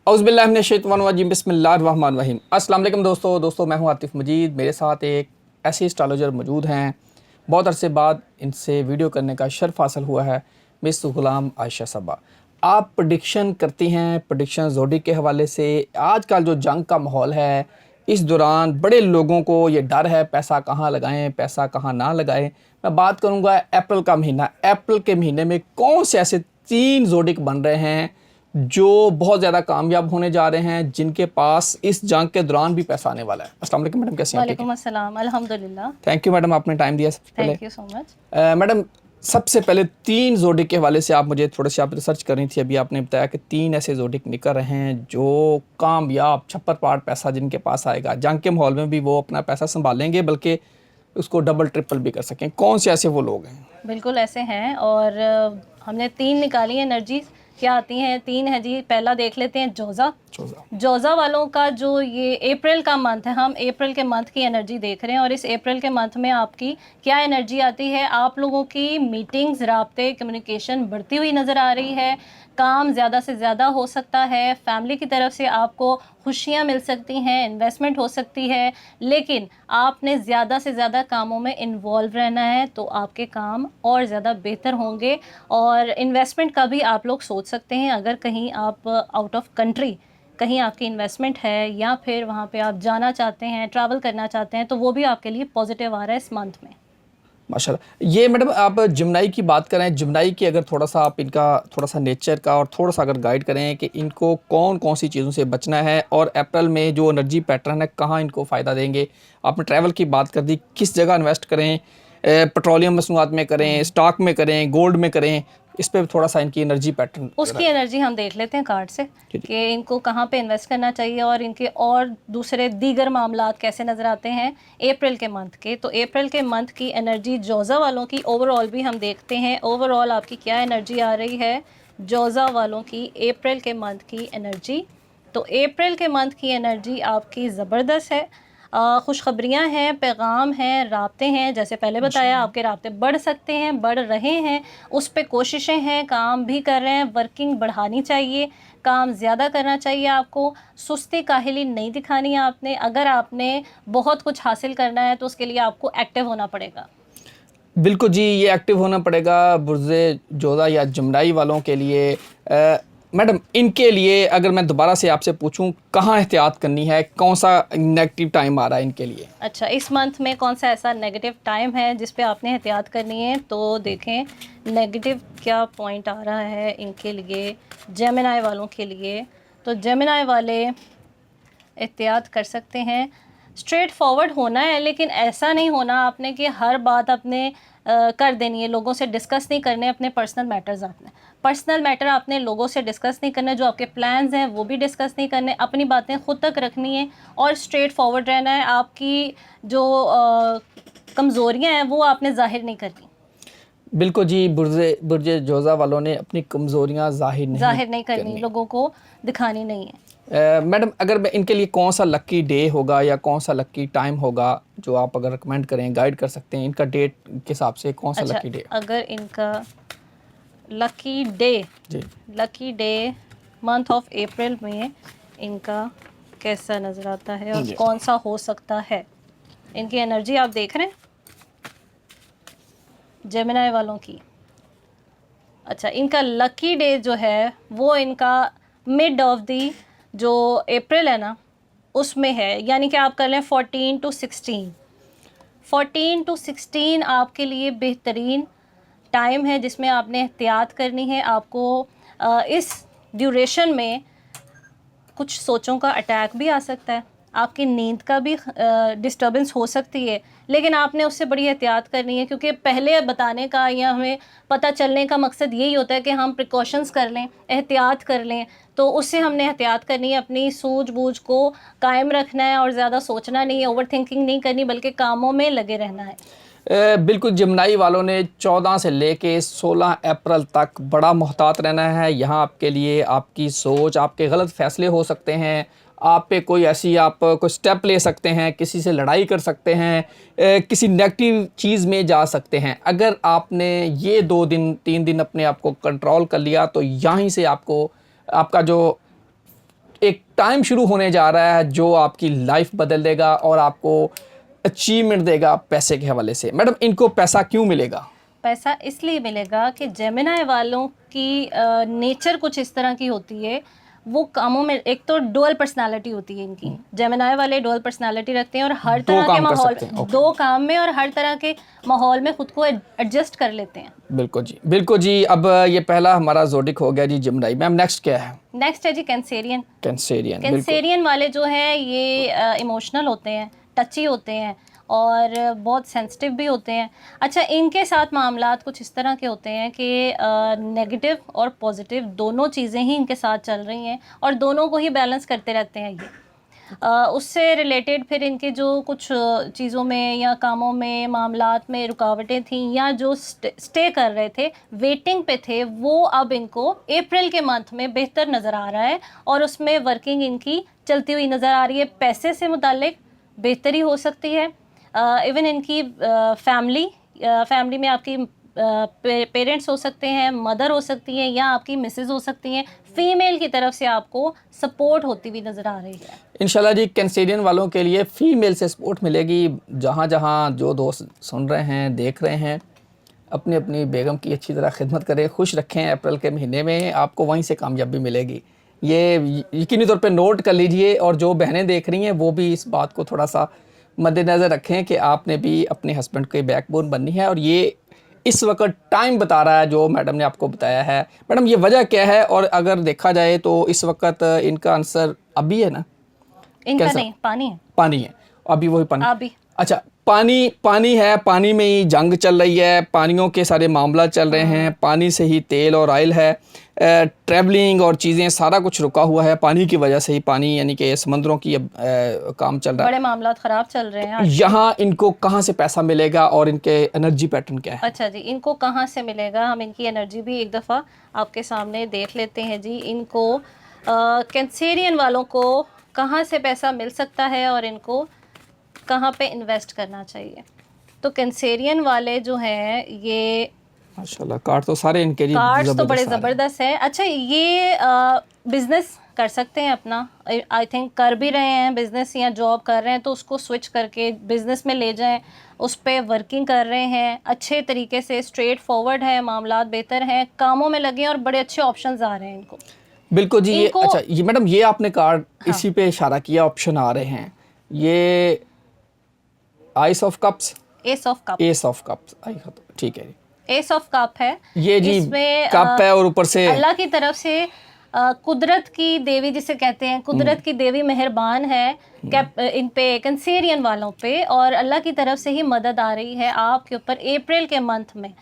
औज़ुबिल्लाहिमिनश्शैतानिर्रजीम बिस्मिल्लाहिर्रहमानिर्रहीम। अस्सलाम वालेकुम दोस्तों मैं हूं आतिफ़ मजीद। मेरे साथ एक ऐसे एस्ट्रोलॉजर मौजूद हैं, बहुत अरसे बाद इनसे वीडियो करने का शर्फ़ हासिल हुआ है, मिस ग़ुलाम आयशा सबा। आप प्रेडिक्शन करती हैं, प्रेडिक्शन ज़ोडिक के हवाले से। आजकल जो जंग का माहौल है, इस दौरान बड़े लोगों को ये डर है पैसा कहाँ लगाएं, पैसा कहाँ ना लगाएं। मैं बात करूँगा अप्रैल का महीना। अप्रैल के महीने में कौन से ऐसे 3 ज़ोडिक बन रहे हैं जो बहुत ज़्यादा कामयाब होने जा रहे हैं, जिनके पास इस जंग के दौरान भी पैसा आने वाला है। अस्सलाम वालेकुम मैडम, कैसे हैं आप? वालेकुम अस्सलाम, अल्हम्दुलिल्लाह। थैंक यू मैडम, आपने टाइम दिया। सबसे पहले thank you so much. Madam, सबसे पहले 3 ज़ोडिक के हवाले से आप मुझे थोड़ी सी आप रिसर्च कर रही थी। अभी आपने बताया कि 3 ऐसे ज़ोडिक निकल रहे हैं जो कामयाब छप्पर पाट पैसा जिनके पास आएगा, जंग के माहौल में भी वो अपना पैसा संभालेंगे, बल्कि उसको डबल ट्रिपल भी कर सकें। कौन से ऐसे वो लोग हैं? बिल्कुल ऐसे हैं और हमने 3 निकाली हैं एनर्जीज। क्या आती हैं? 3 है जी। पहला देख लेते हैं जोज़ा। जोज़ा वालों का जो ये अप्रैल का मंथ है, हम अप्रैल के मंथ की एनर्जी देख रहे हैं और इस अप्रैल के मंथ में आपकी क्या एनर्जी आती है? आप लोगों की मीटिंग्स, राब्ते, कम्युनिकेशन बढ़ती हुई नज़र आ रही है। काम ज़्यादा से ज़्यादा हो सकता है। फैमिली की तरफ से आपको खुशियाँ मिल सकती हैं, इन्वेस्टमेंट हो सकती है, लेकिन आपने ज़्यादा से ज़्यादा कामों में इन्वॉल्व रहना है तो आपके काम और ज़्यादा बेहतर होंगे। और इन्वेस्टमेंट का भी आप लोग सोच सकते हैं। अगर कहीं आप आउट ऑफ कंट्री कहीं आपकी इन्वेस्टमेंट है या फिर वहाँ पे आप जाना चाहते हैं, ट्रैवल करना चाहते हैं, तो वो भी आपके लिए पॉजिटिव आ रहा है इस मंथ में। माशाल्लाह। ये मैडम आप जिम्नाई की बात करें, जिम्नाई की अगर थोड़ा सा आप इनका थोड़ा सा नेचर का और थोड़ा सा अगर गाइड करें कि इनको कौन कौन सी चीज़ों से बचना है और अप्रैल में जो एनर्जी पैटर्न है कहाँ इनको फ़ायदा देंगे। आपने ट्रैवल की बात कर दी, किस जगह इन्वेस्ट करें, पेट्रोलियम मसनूआत में करें, स्टॉक में करें, गोल्ड में करें, इस पर थोड़ा सा इनकी एनर्जी पैटर्न। उसकी एनर्जी हम देख लेते हैं कार्ड से कि इनको कहाँ पे इन्वेस्ट करना चाहिए और इनके और दूसरे दीगर मामलात कैसे नज़र आते हैं अप्रैल के मंथ के। तो अप्रैल के मंथ की एनर्जी जोज़ा वालों की ओवरऑल भी हम देखते हैं। ओवरऑल आपकी क्या एनर्जी आ रही है जोज़ा वालों की अप्रैल के मंथ की एनर्जी? तो अप्रैल के मंथ की एनर्जी आपकी ज़बरदस्त है। खुशखबरियाँ हैं, पैगाम हैं, राब्ते हैं। जैसे पहले बताया, आपके राब्ते बढ़ सकते हैं, बढ़ रहे हैं, उस पे कोशिशें हैं, काम भी कर रहे हैं। वर्किंग बढ़ानी चाहिए, काम ज़्यादा करना चाहिए आपको। सुस्ती काहिली नहीं दिखानी है आपने। अगर आपने बहुत कुछ हासिल करना है तो उसके लिए आपको एक्टिव होना पड़ेगा। बिल्कुल जी, ये एक्टिव होना पड़ेगा बुर्ज़े जोधा या जमनाई वालों के लिए। मैडम, इनके लिए अगर मैं दोबारा से आपसे पूछूं, कहाँ एहतियात करनी है, कौन सा नेगेटिव टाइम आ रहा है इनके लिए? अच्छा, इस मंथ में कौन सा ऐसा नेगेटिव टाइम है जिस पे आपने एहतियात करनी है? तो देखें नेगेटिव क्या पॉइंट आ रहा है इनके लिए, जेमिनी वालों के लिए। तो जेमिनी वाले एहतियात कर सकते हैं। स्ट्रेट फॉरवर्ड होना है, लेकिन ऐसा नहीं होना आपने कि हर बात अपने कर देनी है। लोगों से डिस्कस नहीं करने अपने पर्सनल मैटर्स। आपने पर्सनल मैटर आपने लोगों से डिस्कस नहीं करने। जो आपके प्लान्स हैं वो भी डिस्कस नहीं करने। अपनी बातें खुद तक रखनी है और स्ट्रेट फॉरवर्ड रहना है। आपकी जो कमज़ोरियाँ हैं वो आपने जाहिर नहीं करनी। बिल्कुल जी, बुर्जे जोधा वालों ने अपनी कमज़ोरियाँ जाहिर नहीं करनी, लोगों को दिखानी नहीं है। मैडम, अगर मैं इनके लिए कौन सा लकी डे होगा या कौन सा लकी टाइम होगा जो आप अगर रिकमेंड करें, गाइड कर सकते हैं इनका डेट के हिसाब से, कौन सा लकी डे? अगर इनका लकी डे जी, lucky day month of April में इनका कैसा नज़र आता है और कौन सा हो सकता है? इनकी एनर्जी आप देख रहे हैं जेमिनी वालों की। अच्छा, इनका लकी डे जो है वो इनका मिड ऑफ दी जो अप्रैल है ना उसमें है, यानी कि आप कर लें 14 to 16। 14 to 16 आपके लिए बेहतरीन टाइम है जिसमें आपने एहतियात करनी है। आपको इस ड्यूरेशन में कुछ सोचों का अटैक भी आ सकता है, आपकी नींद का भी डिस्टर्बेंस हो सकती है, लेकिन आपने उससे बड़ी एहतियात करनी है। क्योंकि पहले बताने का या हमें पता चलने का मकसद यही होता है कि हम प्रिकॉशंस कर लें, एहतियात कर लें। तो उससे हमने एहतियात करनी है, अपनी सूझबूझ को कायम रखना है और ज़्यादा सोचना नहीं है, ओवर थिंकिंग नहीं करनी, बल्कि कामों में लगे रहना है। बिल्कुल, जिम्नाई वालों ने 14 से लेके 16 अप्रैल तक बड़ा मोहतात रहना है। यहाँ आपके लिए आपकी सोच, आपके गलत फ़ैसले हो सकते हैं, आप पे कोई ऐसी आप कोई स्टेप ले सकते हैं, किसी से लड़ाई कर सकते हैं, किसी नेगेटिव चीज़ में जा सकते हैं। अगर आपने ये 2 दिन 3 दिन अपने आप को कंट्रोल कर लिया तो यहाँ से आपको आपका जो एक टाइम शुरू होने जा रहा है जो आपकी लाइफ बदल देगा और आपको अचीवमेंट देगा पैसे के हवाले से। मैडम, इनको पैसा क्यों मिलेगा? पैसा इसलिए मिलेगा कि जेमिनाई वालों की नेचर कुछ इस तरह की होती है, वो कामों में एक तो डुअल पर्सनालिटी होती है इनकी। जेमिनाई वाले डुअल पर्सनालिटी रखते हैं और हर तरह के माहौल, दो काम में और हर तरह के माहौल में खुद को एडजस्ट कर लेते हैं। बिल्कुल जी, बिल्कुल जी। अब ये पहला हमारा ज़ोडिक हो गया जी जेमिनी। मैम नेक्स्ट क्या है? नेक्स्ट है जी कैंसेरियन। कैंसेरियन। कैंसेरियन वाले जो है ये इमोशनल होते हैं, टची होते हैं और बहुत सेंसिटिव भी होते हैं। अच्छा, इनके साथ मामलात कुछ इस तरह के होते हैं कि नेगेटिव और पॉजिटिव दोनों चीज़ें ही इनके साथ चल रही हैं और दोनों को ही बैलेंस करते रहते हैं ये। उससे रिलेटेड फिर इनके जो कुछ चीज़ों में या कामों में मामलात में रुकावटें थीं या जो स्टे कर रहे थे, वेटिंग पे थे, वो अब इनको अप्रैल के मंथ में बेहतर नज़र आ रहा है और उसमें वर्किंग इनकी चलती हुई नज़र आ रही है। पैसे से मुतालिक बेहतरी हो सकती है। इवन इनकी फैमिली में आपकी पेरेंट्स हो सकते हैं, मदर हो सकती हैं या आपकी मिसेज हो सकती हैं, फीमेल की तरफ से आपको सपोर्ट होती हुई नज़र आ रही है। इंशाल्लाह जी, कैंसेरियन वालों के लिए फ़ीमेल से सपोर्ट मिलेगी। जहाँ जहाँ जो दोस्त सुन रहे हैं, देख रहे हैं, अपनी अपनी बेगम की अच्छी तरह खिदमत करें, खुश रखें। अप्रैल के महीने में आपको वहीं से कामयाबी मिलेगी, ये यकीनी तौर पे नोट कर लीजिए। और जो बहनें देख रही हैं वो भी इस बात को थोड़ा सा मद्देनज़र रखें कि आपने भी अपने हस्बैंड के बैकबोन बननी है। और ये इस वक्त टाइम बता रहा है जो मैडम ने आपको बताया है। मैडम, ये वजह क्या है? और अगर देखा जाए तो इस वक्त इनका आंसर अभी है ना? इनका नहीं, पानी है। पानी है, अभी वही पानी। अभी अच्छा, पानी है, पानी में ही जंग चल रही है, पानियों के सारे मामला चल रहे हैं, पानी से ही तेल और ऑयल है, ट्रैवलिंग और चीज़ें सारा कुछ रुका हुआ है पानी की वजह से ही। पानी यानी कि समंदरों की अब काम चल रहा है, बड़े मामला ख़राब चल रहे हैं। यहाँ इनको कहाँ से पैसा मिलेगा और इनके एनर्जी पैटर्न क्या है? अच्छा जी, इनको कहाँ से मिलेगा, हम इनकी एनर्जी भी एक दफ़ा आपके सामने देख लेते हैं जी। इनको कैंसेरियन वालों को कहाँ से पैसा मिल सकता है और इनको कहाँ पे इन्वेस्ट करना चाहिए। तो कैंसेरियन वाले जो हैं, ये माशाल्लाह कार्ड तो सारे इनके जी कार्ड्स तो बड़े ज़बरदस्त है। अच्छा, ये बिज़नेस कर सकते हैं अपना, आई थिंक कर भी रहे हैं बिज़नेस या जॉब कर रहे हैं, तो उसको स्विच करके बिज़नेस में ले जाएं, उस पर वर्किंग कर रहे हैं अच्छे तरीके से, स्ट्रेट फॉरवर्ड है, मामलात बेहतर हैं, कामों में लगे और बड़े अच्छे ऑप्शंस आ रहे हैं इनको। बिल्कुल जी। ये अच्छा, ये मैडम ये आपने कार्ड इसी पे इशारा किया, ऑप्शन आ रहे हैं, ये ice of cups, S of cup, S of cups, ठीक है, एस ऑफ कप है ये जी। इसमें कप है और ऊपर से अल्लाह की तरफ से कुदरत की देवी जिसे कहते हैं, कुदरत की देवी मेहरबान है इन पे, कैंसेरियन वालों पे, और अल्लाह की तरफ से ही मदद आ रही है आपके ऊपर अप्रैल के मंथ में।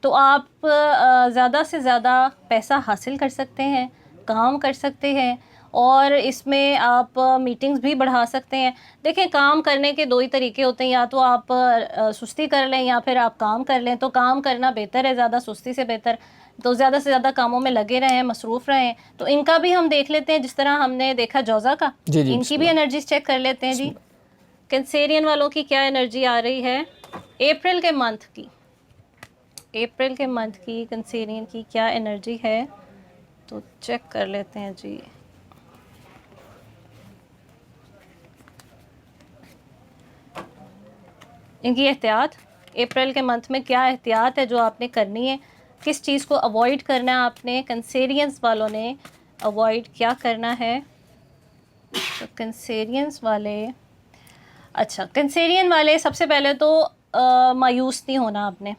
तो आप ज़्यादा से ज़्यादा पैसा हासिल कर सकते हैं, काम कर सकते हैं और इसमें आप मीटिंग्स भी बढ़ा सकते हैं। देखिए, काम करने के दो ही तरीके होते हैं, या तो आप सुस्ती कर लें या फिर आप काम कर लें। तो काम करना बेहतर है ज़्यादा सुस्ती से बेहतर, तो ज़्यादा से ज़्यादा कामों में लगे रहें, मसरूफ़ रहें। तो इनका भी हम देख लेते हैं, जिस तरह हमने देखा जौज़ा का, इनकी भी एनर्जीज चेक कर लेते हैं जी। कैंसेरियन वालों की क्या एनर्जी आ रही है अप्रैल के मंथ की, अप्रैल के मंथ की कैंसेरियन की क्या एनर्जी है, तो चेक कर लेते हैं जी। इनकी एहतियात अप्रैल के मंथ में क्या एहतियात है जो आपने करनी है, किस चीज़ को अवॉइड करना है आपने, कैंसेरियंस वालों ने अवॉइड क्या करना है। तो कैंसेरियंस वाले, अच्छा कैंसेरियन वाले सबसे पहले तो मायूस नहीं होना आपने,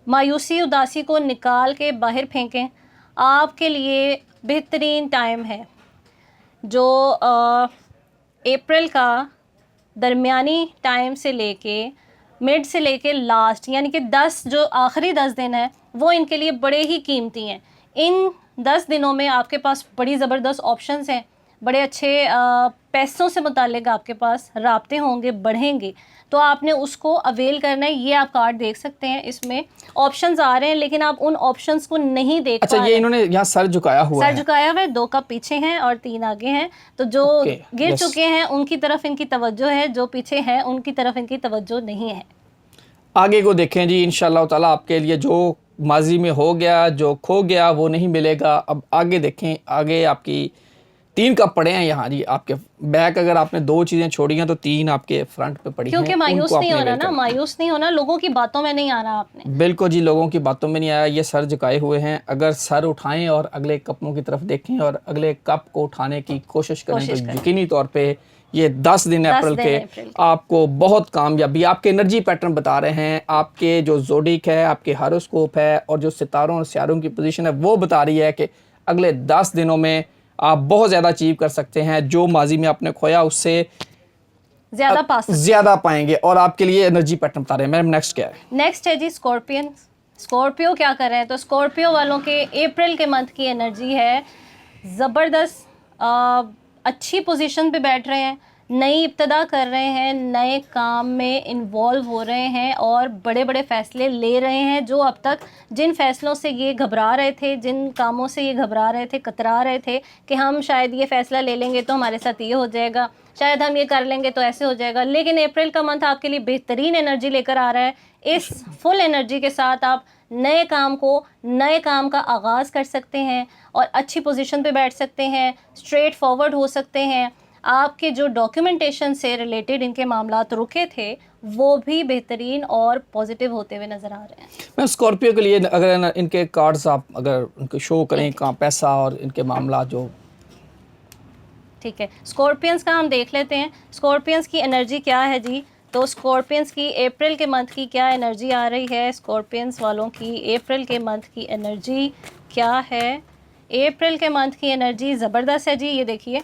मायूसी उदासी को निकाल के बाहर फेंकें। आपके लिए बेहतरीन टाइम है जो अप्रैल का दरमियानी टाइम से लेके मिड से लेके लास्ट, यानी कि 10 जो आखिरी 10 दिन है वो इनके लिए बड़े ही कीमती हैं। इन 10 दिनों में आपके पास बड़ी ज़बरदस्त ऑप्शंस हैं, बड़े अच्छे पैसों से मुतालिक आपके पास राब्ते होंगे, बढ़ेंगे, तो आपने उसको अवेल करना है। ये आप कार्ड देख सकते हैं, इसमें ऑप्शंस आ रहे हैं लेकिन आप उन ऑप्शंस को नहीं देख पा रहे। अच्छा, ये इन्होंने यहाँ सर झुकाया हुआ है, सर झुकाया हुआ है, 2 कप पीछे हैं और 3 आगे हैं। तो जो गिर चुके हैं उनकी तरफ इनकी तवज्जो है, जो पीछे हैं उनकी तरफ इनकी तवज्जो नहीं है। आगे को देखें जी, इंशाल्लाह ताला आपके लिए जो माजी में हो गया, जो खो गया वो नहीं मिलेगा। अब आगे देखें, आगे आपकी 3 कप पड़े हैं यहाँ जी आपके बैक, अगर आपने 2 चीज़ें छोड़ी हैं तो 3 आपके फ्रंट पे पड़ी हैं। क्योंकि मायूस उनको नहीं आपने होना वेलकम। ना, मायूस नहीं होना, लोगों की बातों में नहीं आना आपने। बिल्कुल जी, लोगों की बातों में नहीं आया, ये सर झुकाए हुए हैं। अगर सर उठाएं और अगले कपों की तरफ देखें और अगले कप को उठाने की कोशिश करें तो यकीनी तौर पे ये 10 दिन 10 अप्रैल दिन के अप्रैल के। आपको बहुत कामयाबी, आपके एनर्जी पैटर्न बता रहे हैं, आपके जो ज़ोडिक है, आपके हारोस्कोप है और जो सितारों और सियारों की पोजीशन है वो बता रही है कि अगले 10 दिनों में आप बहुत ज़्यादा अचीव कर सकते हैं। जो माजी में आपने खोया उससे ज्यादा पा सकते। ज़्यादा पाएंगे और आपके लिए एनर्जी पैटर्न बता रहे हैं। मैम नेक्स्ट क्या है? नेक्स्ट है जी स्कॉर्पियन। स्कॉर्पियो क्या कर रहे हैं, तो स्कॉर्पियो वालों के अप्रैल के मंथ की एनर्जी है ज़बरदस्त, अच्छी पोजीशन पे बैठ रहे हैं, नई इब्तदा कर रहे हैं, नए काम में इन्वॉल्व हो रहे हैं और बड़े बड़े फ़ैसले ले रहे हैं। जो अब तक जिन फ़ैसलों से ये घबरा रहे थे, जिन कामों से ये घबरा रहे थे, कतरा रहे थे कि हम शायद ये फ़ैसला ले लेंगे तो हमारे साथ ये हो जाएगा, शायद हम ये कर लेंगे तो ऐसे हो जाएगा, लेकिन अप्रैल का मंथ आपके लिए बेहतरीन एनर्जी लेकर आ रहा है। इस फुल एनर्जी के साथ आप नए काम का आगाज़ कर सकते हैं और अच्छी पोजीशन पे बैठ सकते हैं, स्ट्रेट फॉरवर्ड हो सकते हैं। आपके जो डॉक्यूमेंटेशन से रिलेटेड इनके मामलात रुके थे वो भी बेहतरीन और पॉजिटिव होते हुए नज़र आ रहे हैं। मैं स्कॉर्पियो के लिए अगर इनके कार्ड्स आप अगर उनको शो करें, कहाँ पैसा और इनके मामला जो, ठीक है, स्कॉर्पियंस का हम देख लेते हैं। स्कॉर्पियंस की एनर्जी क्या है जी, तो स्कॉर्पियंस की अप्रैल के मंथ की क्या एनर्जी आ रही है, स्कॉर्पियंस वालों की अप्रैल के मंथ की एनर्जी क्या है। अप्रैल के मंथ की एनर्जी ज़बरदस्त है जी, ये देखिए।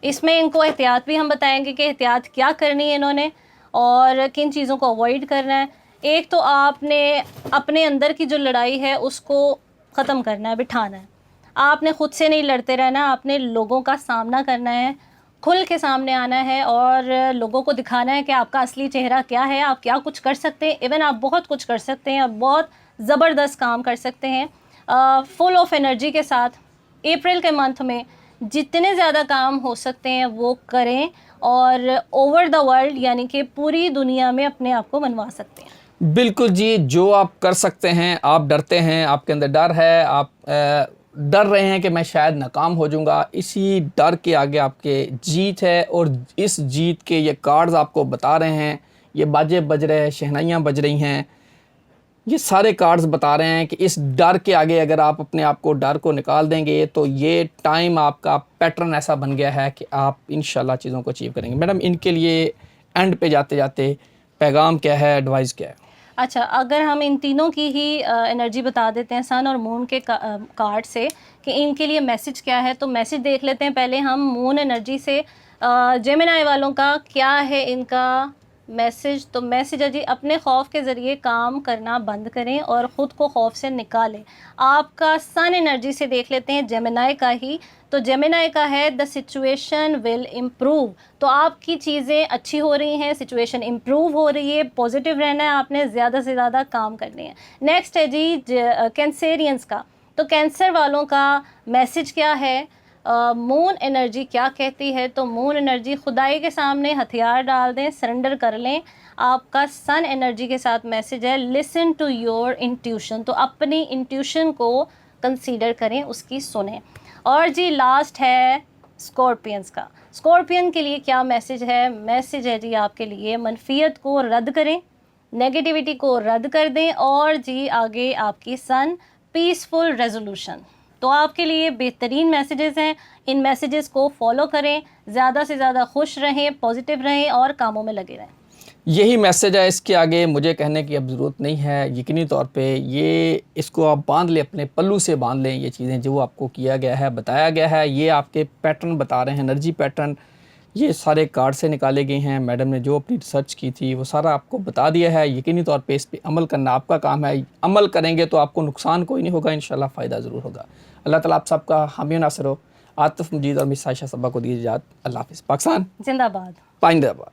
इसमें इनको एहतियात भी हम बताएंगे कि एहतियात क्या करनी है इन्होंने और किन चीज़ों को अवॉइड करना है। एक तो आपने अपने अंदर की जो लड़ाई है उसको ख़त्म करना है, बिठाना है। आपने ख़ुद से नहीं लड़ते रहना, आपने लोगों का सामना करना है, खुल के सामने आना है और लोगों को दिखाना है कि आपका असली चेहरा क्या है, आप क्या कुछ कर सकते हैं। इवन आप बहुत कुछ कर सकते हैं, आप बहुत ज़बरदस्त काम कर सकते हैं। फुल ऑफ एनर्जी के साथ अप्रैल के मंथ में जितने ज़्यादा काम हो सकते हैं वो करें और ओवर द वर्ल्ड यानी कि पूरी दुनिया में अपने आप को मनवा सकते हैं। बिल्कुल जी, जो आप कर सकते हैं। आप डरते हैं, आपके अंदर डर है, आप डर रहे हैं कि मैं शायद नाकाम हो जाऊंगा, इसी डर के आगे आपके जीत है और इस जीत के ये कार्ड्स आपको बता रहे हैं, ये बाजे बज रहे हैं, शहनाइयाँ बज रही हैं, ये सारे कार्ड्स बता रहे हैं कि इस डर के आगे अगर आप अपने आप को, डर को निकाल देंगे तो ये टाइम आपका पैटर्न ऐसा बन गया है कि आप इंशाल्लाह चीज़ों को अचीव करेंगे। मैडम इनके लिए एंड पे जाते जाते पैगाम क्या है, एडवाइस क्या है? अच्छा, अगर हम इन तीनों की ही एनर्जी बता देते हैं सन और मून के कार्ड से कि इनके लिए मैसेज क्या है, तो मैसेज देख लेते हैं पहले हम मून एनर्जी से। जेमिनाई वालों का क्या है इनका मैसेज, तो मैसेज है जी, अपने खौफ के ज़रिए काम करना बंद करें और ख़ुद को खौफ से निकालें। आपका सन एनर्जी से देख लेते हैं जेमिनाई का ही, तो जेमिनाई का है द सिचुएशन विल इम्प्रूव, तो आपकी चीज़ें अच्छी हो रही हैं, सिचुएशन इम्प्रूव हो रही है, पॉजिटिव रहना है, आपने ज़्यादा से ज़्यादा काम करने हैं। नेक्स्ट है जी कैंसेरियंस का, तो कैंसर वालों का मैसेज क्या है, मून एनर्जी क्या कहती है, तो मून एनर्जी खुदाई के सामने हथियार डाल दें, सरेंडर कर लें। आपका सन एनर्जी के साथ मैसेज है लिसन टू योर इंट्यूशन, तो अपनी इंट्यूशन को कंसीडर करें, उसकी सुनें। और जी लास्ट है स्कॉर्पियंस का, स्कॉर्पियन के लिए क्या मैसेज है, मैसेज है जी आपके लिए मनफियत को रद्द करें, नेगेटिविटी को रद्द कर दें और जी आगे आपकी सन पीसफुल रेजोल्यूशन। तो आपके लिए बेहतरीन मैसेजेस हैं, इन मैसेजेस को फॉलो करें, ज़्यादा से ज़्यादा खुश रहें, पॉजिटिव रहें और कामों में लगे रहें। यही मैसेज है, इसके आगे मुझे कहने की अब ज़रूरत नहीं है। यकीनी तौर पे ये इसको आप बांध लें, अपने पल्लू से बांध लें। ये चीज़ें जो आपको किया गया है, बताया गया है, ये आपके पैटर्न बता रहे हैं, एनर्जी पैटर्न, ये सारे कार्ड से निकाले गए हैं। मैडम ने जो अपनी रिसर्च की थी वो सारा आपको बता दिया है। यकीनी तौर पे इस पे अमल करना आपका काम है। अमल करेंगे तो आपको नुकसान कोई नहीं होगा, इंशाल्लाह फ़ायदा ज़रूर होगा। अल्लाह ताला आप सबका हामी नासिर हो। आतिफ मजीद और मिस आयशा सबा को दीजिए इजाज़त। अल्लाह हाफ़िज़। पाकिस्तान जिंदाबाद। पाइंदाबाद।